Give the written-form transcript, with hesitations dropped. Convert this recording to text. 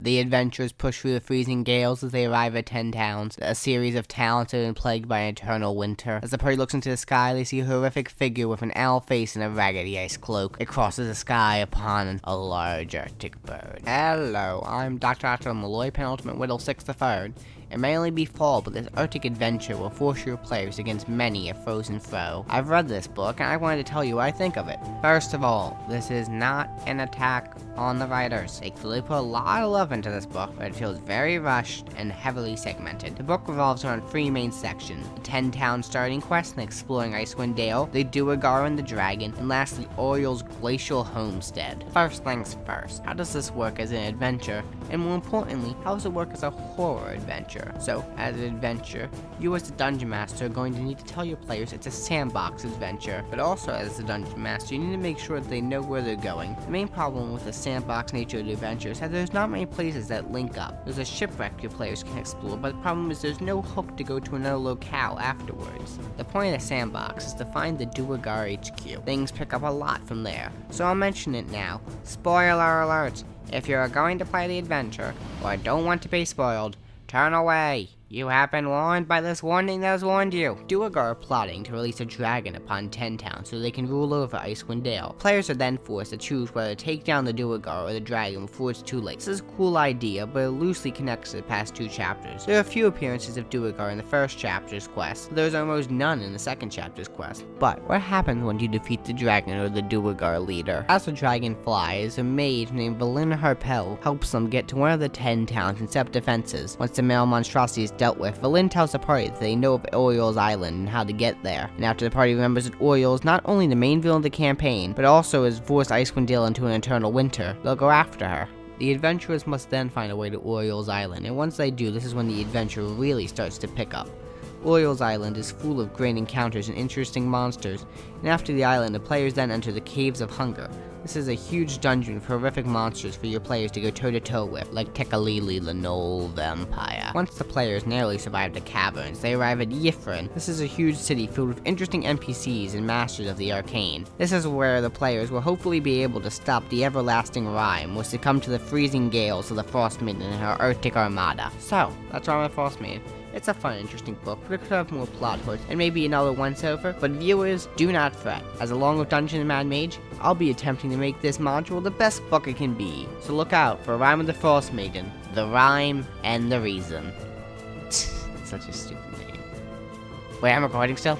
The adventurers push through the freezing gales as they arrive at 10 towns, a series of towns that have been plagued by eternal winter. As the party looks into the sky, they see a horrific figure with an owl face and a raggedy ice cloak. It crosses the sky upon a large arctic bird. Hello, I'm Dr. Arthur Malloy, penultimate Whittle 6th the 3rd. It may only be fall, but this Arctic adventure will force your players against many a frozen foe. I've read this book, and I wanted to tell you what I think of it. First of all, this is not an attack on the writers. They clearly put a lot of love into this book, but it feels very rushed and heavily segmented. The book revolves around 3 main sections: the 10-town starting quest and exploring Icewind Dale, the Duergar and the Dragon, and lastly, Oriel's glacial homestead. First things first, how does this work as an adventure? And more importantly, how does it work as a horror adventure? So, as an adventure, you as the Dungeon Master are going to need to tell your players it's a sandbox adventure, but also as the Dungeon Master, you need to make sure that they know where they're going. The main problem with the sandbox nature of the adventure is that there's not many places that link up. There's a shipwreck your players can explore, but the problem is there's no hook to go to another locale afterwards. The point of the sandbox is to find the Duergar HQ. Things pick up a lot from there, so I'll mention it now. Spoiler alert! If you're going to play the adventure, or don't want to be spoiled, turn away. You have been warned by this warning that has warned you. Duergar are plotting to release a dragon upon 10 towns so they can rule over Icewind Dale. Players are then forced to choose whether to take down the Duergar or the dragon before it's too late. This is a cool idea, but it loosely connects to the past 2 chapters. There are a few appearances of Duergar in the first chapter's quest, but there's almost none in the second chapter's quest. But what happens when you defeat the dragon or the Duergar leader? As the dragon flies, a maid named Valin Harpel helps them get to one of the 10 towns and set up defenses. Once the male monstrosity is dealt with, Valin tells the party that they know of Oriel's Island and how to get there. And after the party remembers that Oriel is not only the main villain of the campaign, but also has forced Icewind Dale into an eternal winter, they'll go after her. The adventurers must then find a way to Oriel's Island, and once they do, this is when the adventure really starts to pick up. Oriel's Island is full of great encounters and interesting monsters, and after the island, the players then enter the Caves of Hunger. This is a huge dungeon with horrific monsters for your players to go toe-to-toe with, like Tekalili the Knoll Vampire. Once the players narrowly survive the caverns, they arrive at Yithrin. This is a huge city filled with interesting NPCs and masters of the arcane. This is where the players will hopefully be able to stop the everlasting Rime, or succumb to the freezing gales of the Frost Maiden and her Arctic armada. So, that's Rime the Frost Maiden. It's a fun, interesting book, but it could have more plot holes, and maybe another once-over, but viewers, do not fret, as along with Dungeon and Mad Mage, I'll be attempting to make this module the best book it can be, so look out for Rime of the Frost Maiden, the Rhyme and the Reason. Such a stupid name. Wait, I'm recording still?